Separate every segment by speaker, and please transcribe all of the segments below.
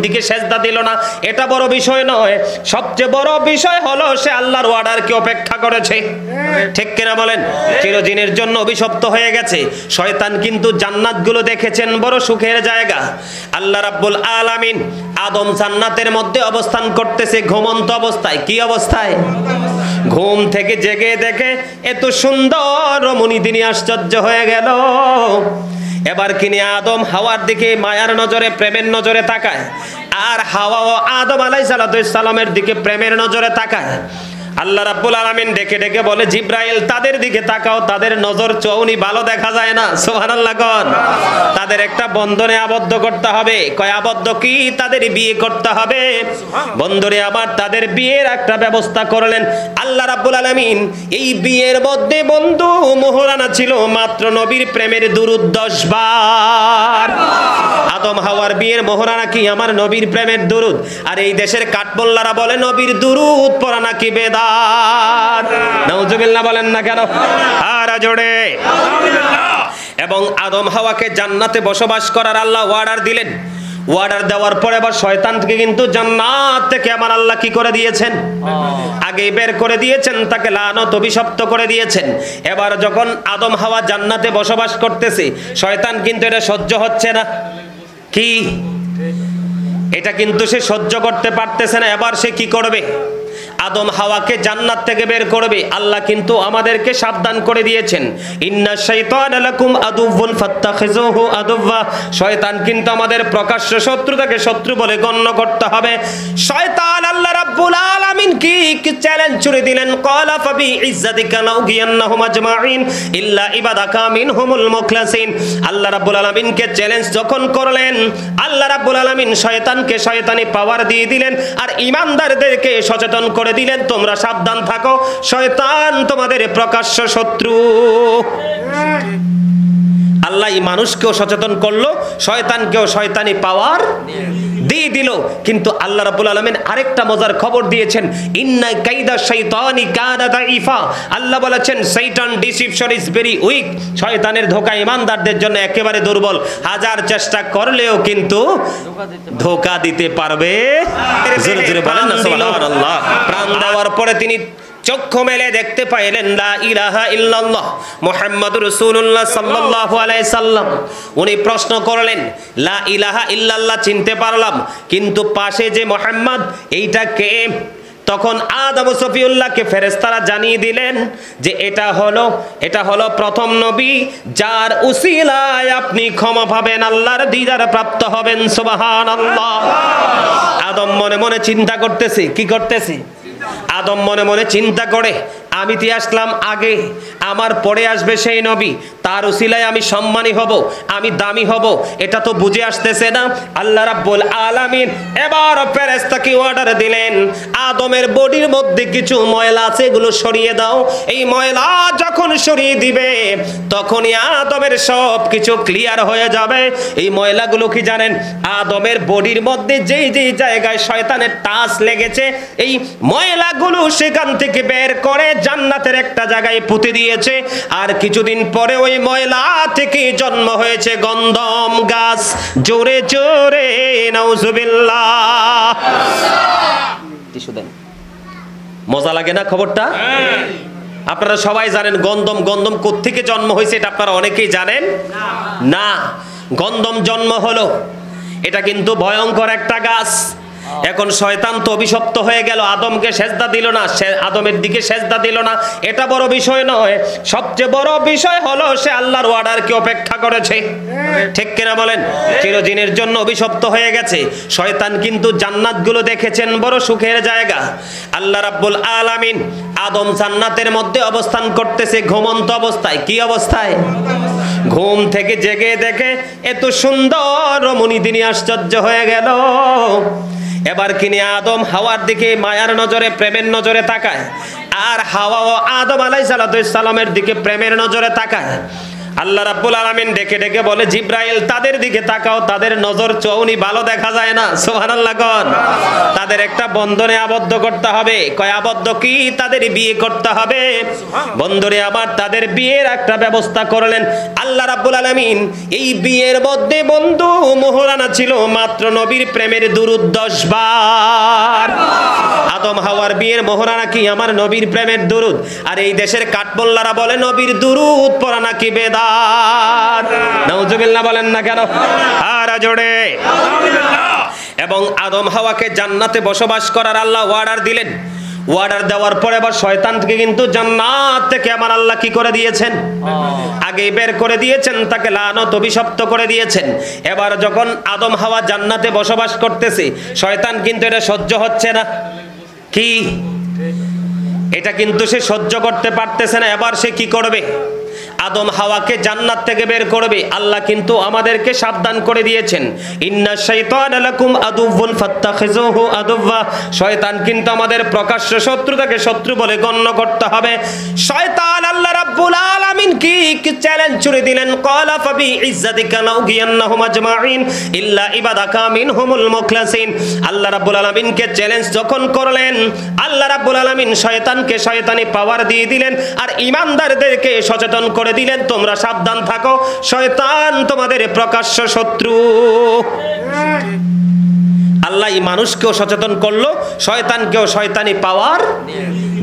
Speaker 1: দিকে সেজদা দিল না, এটা বড় বিষয় নয়। সবচেয়ে বড় বিষয় হলো সে আল্লাহর অর্ডারকে উপেক্ষা করেছে। ঠিক কিনা বলেন? চিরদিনের জন্য অভিশপ্ত হয়ে গেছে। শয়তান কিন্তু জান্নাতগুলো দেখেছেন বড় সুখের জায়গা। আল্লাহ রাব্বুল আলামিন আদম জান্নাতের মধ্যে অবস্থান করতেছে ঘুমন্ত অবস্থায়। কি অবস্থায়? ঘুম থেকে জেগে দেখে এত সুন্দর রমণী, তিনি আশ্চর্য হয়ে গেল। এবার কিনে আদম হাওয়ার দিকে মায়ার নজরে, প্রেমের নজরে তাকায়, আর হাওয়াও আদম আলাইহিস সালামের দিকে প্রেমের নজরে তাকায়। আল্লাহ রাব্বুল আলামিন ডেকে ডেকে বলে, জিব্রাইল তাদের দিকে তাকাও, তাদের নজর চৌনি ভালো দেখা যায় না। সুবহানাল্লাহ কোন। তাদের একটা বন্ধনে আবদ্ধ করতে হবে। কয় আবদ্ধ কি? তাদের বিয়ে করতে হবে। বন্ধুরে আমার, তাদের বিয়ের একটা ব্যবস্থা করলেন আল্লাহ রাব্বুল আলামিন। এই বিয়ের মধ্যে বন্ধু মোহরানা ছিল মাত্র নবীর প্রেমের দুরূদ 10 বার। আদম হাওয়ার বিয়ের মোহরানা কি? আমার নবীর প্রেমের দুরূদ। আর এই দেশের কাঠমোল্লারা বলে নবীর দুরূদ পড়া নাকি বেদাত। নাউজুবিল্লাহ বলেন না কেন? আর জোরে। এবং আদম হাওয়াকে জান্নাতে বসবাস করার আল্লাহ অর্ডার দিলেন। অর্ডার দেওয়ার পরে আবার শয়তানকে কিন্তু জান্নাত থেকে আমার আল্লাহ কি করে দিয়েছেন? আগে বের করে দিয়েছেন, তাকে লানত অভিশপ্ত করে দিয়েছেন। এবার যখন আদম হাওয়া জান্নাতে বসবাস করতেছে, শয়তান কিন্তু এটা সহ্য হচ্ছে না। কি? এটা কিন্তু সে সহ্য করতে পারতেছে না। এবার সে কি করবে? আদম হাওয়াকে জান্নাত থেকে বের করবে। আল্লাহ কিন্তু আমাদেরকে সাবধান করে দিয়েছেন, ইন্না শাইতানা লাকুম আদুউন ফাত্তাখিযুহু আদুওয়া। শয়তান কিন্তু আমাদের প্রকাশ্য শত্রু, তাকে শত্রু বলে গণ্য করতে হবে। শয়তান আল্লাহ রাব্বুল আলামিন কি চ্যালেঞ্জ ছুড়ে দিলেন, ক্বালা ফাবি ইজ্জাতিকা লাউগিয়ান্নাহুম আজমাইন ইল্লা ইবাদাকা মিনহুমুল মুখলাসিন। আল্লাহ রাব্বুল আলামিনকে চ্যালেঞ্জ যখন করলেন, আল্লাহ রাব্বুল আলামিন শয়তানকে শয়তানি পাওয়ার দিয়ে দিলেন, আর ঈমানদারদেরকে সচেতন করে দিলেন, তোমরা সাবধান থাকো, শয়তান তোমাদের প্রকাশ্য শত্রু। আল্লাহ মানুষকেও সচেতন করলো, শয়তানকেও শয়তানি পাওয়ার দিয়ে দিল। কিন্তু আল্লাহ রাব্বুল আলামিন আরেকটা মজার খবর দিয়েছেন, ইন্না কাইদা শাইতানি কানা দাইফা। আল্লাহ বলেছেন শয়তান ডিসিপশন ইজ ভেরি উইক। শয়তানের ধোঁকা ঈমানদারদের জন্য একেবারে দুর্বল। হাজার চেষ্টা করলেও কিন্তু ধোঁকা দিতে পারবে। জোরে জোরে বলেন না সুবহানাল্লাহ। প্রাণ দেওয়ার পরে তিনি চক্ষু মেলে দেখতে পাইলেন লা ইলাহা ইল্লাল্লাহ মুহাম্মাদুর রাসূলুল্লাহ সাল্লাল্লাহু আলাইহি সাল্লাম। উনি প্রশ্ন করলেন, লা ইলাহা ইল্লাল্লাহ চিনতে পারলাম, কিন্তু পাশে যে মুহাম্মদ, এইটা কে? তখন আদম সফিউল্লাহকে ফেরেশতারা জানিয়ে দিলেন যে এটা হলো প্রথম নবী, যার উসিলায় আপনি ক্ষমা পাবেন, আল্লাহর দিদার প্রাপ্ত হবেন। সুবহানাল্লাহ। আদম মনে মনে চিন্তা করতেছে। কি করতেছে? আদম মনে মনে চিন্তা করে, আমি তো আসলাম আগে, আমার পরে আসবে সেই নবী, তার উসিলায় আমি সম্মানী হব, আমি দামি হব, এটা তো বুঝে আসতেছে না। আল্লাহ রাব্বুল আলামিন এবার ফেরেশতাকে অর্ডার দিলেন, আদমের বডির মধ্যে কিছু ময়লা আছে, এগুলো সরিয়ে দাও। এই ময়লা যখন সরিয়ে দিবে, তখনই আদমের সব কিছু ক্লিয়ার হয়ে যাবে। এই ময়লাগুলো কি জানেন? আদমের বডির মধ্যে যেই যেই জায়গায় শয়তানের টাচ লেগেছে, এই ময়লাগুলো সেখান থেকে বের করে জান্নাতের একটা জায়গায় পুঁতে দিয়েছে। আর কিছুদিন পরে ওই ময়লা থেকে জন্ম হয়েছে গন্ধম গাছ। জোরে জোরে নাউজুবিল্লাহ। মজা লাগে না খবরটা? আপনারা সবাই জানেন গন্ধম কোত্থেকে জন্ম হয়েছে, এটা আপনারা অনেকেই জানেন না। গন্ধম জন্ম হলো, এটা কিন্তু ভয়ঙ্কর একটা গাছ। এখন শয়তান তো অভিশপ্ত হয়ে গেল, আদমকে সেজদা দিল না, আদমের দিকে সেজদা দিল না, এটা বড় বিষয় নয়। সবচেয়ে বড় বিষয় হলো সে আল্লাহর অর্ডারকে উপেক্ষা করেছে। ঠিক কিনা বলেন? চিরদিনের জন্য অভিশপ্ত হয়ে গেছে। শয়তান কিন্তু জান্নাতগুলো দেখেছেন বড় সুখের জায়গা। আল্লাহ রাব্বুল আলামিন আদম জান্নাতের মধ্যে অবস্থান করতেছে ঘুমন্ত অবস্থায়। কি অবস্থায়? ঘুম থেকে জেগে দেখে এত সুন্দর রমণী, তিনি আশ্চর্য হয়ে গেল। এবার কিনে আদম হাওয়ার দিকে মায়ার নজরে, প্রেমের নজরে তাকায়, আর হাওয়াও আদম আলাইহিস সালামের দিকে প্রেমের নজরে তাকায়। আল্লাহ রাব্বুল আলামিন ডেকে ডেকে বলে, জিব্রাইল তাদের দিকে তাকাও, তাদের নজর চৌনি ভালো দেখা যায় না। সুবহানাল্লাহ কোন। তাদের একটা বন্ধনে আবদ্ধ করতে হবে। কয় আবদ্ধ কি? তাদের বিয়ে করতে হবে। বন্ধুরে আমার, তাদের বিয়ের একটা ব্যবস্থা করলেন আল্লাহ রাব্বুল আলামিন। এই বিয়ের মধ্যে বন্ধু মোহরানা ছিল মাত্র নবীর প্রেমের দুরূদ 10 বার। আদম হাওয়ার বিয়ের মোহরানা কি? আমার নবীর প্রেমের দুরূদ। আর এই দেশের কাঠমোল্লারা বলে নবীর দুরূদ পড়া নাকি বেদাত। নাউজুবিল্লাহ বলেন না কেন? আর জোরে এবং আদম হাওয়াকে জান্নাতে বসবাস করার আল্লাহ অর্ডার দিলেন। অর্ডার দেওয়ার পরে আবার শয়তানকে কিন্তু জান্নাত থেকে আমার আল্লাহ কি করে দিয়েছেন? আগে বের করে দিয়েছেন, তাকে লানত অভিশপ্ত করে দিয়েছেন। এবার যখন আদম হাওয়া জান্নাতে বসবাস করতেছে, শয়তান কিন্তু এটা সহ্য হচ্ছে না। কি? এটা কিন্তু সে সহ্য করতে পারতেছে না। এবার সে কি করবে? আদম হাওয়াকে জান্নাত থেকে বের করবে। আল্লাহ কিন্তু আমাদেরকে সাবধান করে দিয়েছেন, ইন্না শাইতানা লাকুম আদুউন ফাত্তাখিযুহু আদুওয়া। শয়তান কিন্তু আমাদের প্রকাশ্য শত্রু, তাকে শত্রু বলে গণ্য করতে হবে। শয়তান আল্লাহ রাব্বুল আলামিন কি চ্যালেঞ্জ ছুড়ে দিলেন, ক্বালা ফাবি ইজ্জাতিকা লাউগিয়ান্নাহুম আজমাইন ইল্লা ইবাদাকা মিনহুমুল মুখলাসিন। আল্লাহ রাব্বুল আলামিনকে চ্যালেঞ্জ যখন করলেন, আল্লাহ রাব্বুল আলামিন শয়তানকে শয়তানি পাওয়ার দিয়ে দিলেন আর ঈমানদারদেরকে সচেতন করে দিলেন, তোমরা সাবধান থাকো, শয়তান তোমাদের প্রকাশ্য শত্রু। আল্লাহ মানুষকেও সচেতন করলো, শয়তানকেও শয়তানি পাওয়ার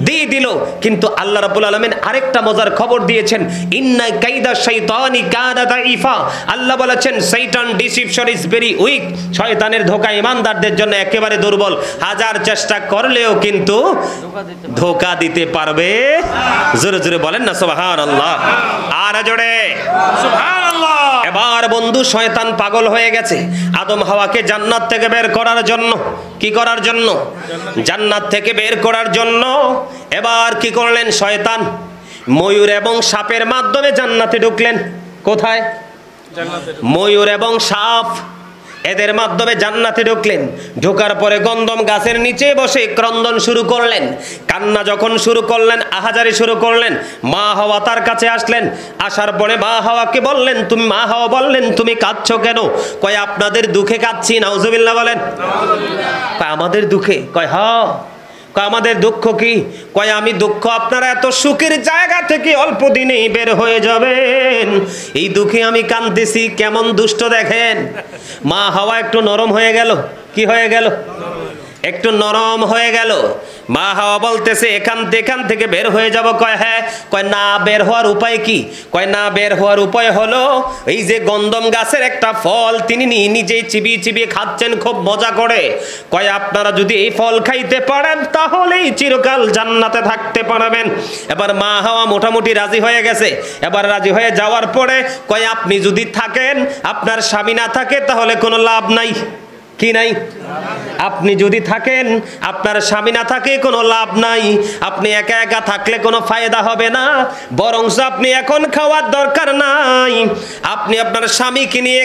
Speaker 1: দিয়ে দিল। কিন্তু আল্লাহ রাব্বুল আলামিন আরেকটা মজার খবর দিয়েছেন, ইন্না কাইদা শাইতানি কানা দাইফা। আল্লাহ বলেছেন শয়তান ডিসিপশন ইজ ভেরি উইক। শয়তানের ধোঁকা ঈমানদারদের জন্য একেবারে দুর্বল। হাজার চেষ্টা করলেও কিন্তু ধোঁকা দিতে পারবে। জোরে জোরে বলেন না সুবহানাল্লাহ। আর জোরে সুবহানাল্লাহ। এবার বন্ধু শয়তান পাগল হয়ে গেছে আদম হাওয়াকে জান্নাত থেকে বের করার জন্য। কি করার জন্য? জান্নাত থেকে বের করার জন্য। এবার কি করলেন শয়তান? ময়ূর এবং সাপের মাধ্যমে জান্নাতে ঢুকলেন। কোথায়? ময়ূর এবং সাপ এদের মাধ্যমে জান্নাতে ঢুকলেন। ঢোকার পরে গন্ধম গাছের নিচে বসে ক্রন্দন শুরু করলেন। কান্না যখন শুরু করলেন, আহাজারি শুরু করলেন। মা হাওয়া তার কাছে আসলেন। আসার পরে মা হাওয়াকে বললেন, তুমি মা হাওয়া বললেন, তুমি কাঁদছো কেন? কয় আপনাদের দুঃখে কাঁদছি। নাউজুবিল্লাহ বলেন। কয় আমাদের দুঃখে? কয় হ্যাঁ। কয় আমাদের দুঃখ কি? কয় আমি দুঃখ আপনারা এত সুখের জায়গা থেকে অল্প দিনেই বের হয়ে যাবেন, এই দুঃখে আমি কাঁদতেছি। কেমন দুষ্ট দেখেন। মা হাওয়া একটু নরম হয়ে গেল। কি হয়ে গেল? একটু নরম হয়ে গেল। মা হাওয়া বলতেছে এখান থেকে বের হয়ে যাব। কয় হ্যাঁ। কয় না, বের হওয়ার উপায় কি? কয় না, বের হওয়ার উপায় হলো এই যে গন্ধম গাছের একটা ফল তিনি নিজেই চিবিয়ে চিবিয়ে খাচ্ছেন খুব মজা করে। কয় আপনারা যদি এই ফল খাইতে পারেন তাহলেই চিরকাল জান্নাতে থাকতে পারবেন। এবার মা হাওয়া মোটামুটি রাজি হয়ে গেছে। এবার রাজি হয়ে যাওয়ার পরে কয় আপনি যদি থাকেন, আপনার স্বামী না থাকে তাহলে কোনো লাভ নাই। কি নাই? আপনি যদি থাকেন, আপনার স্বামী না থাকে কোনো লাভ নাই। আপনি একা একা থাকলে কোনো ফায়দা হবে না, বরং আপনি এখন খাওয়ার দরকার নাই। আপনি আপনার স্বামীকে নিয়ে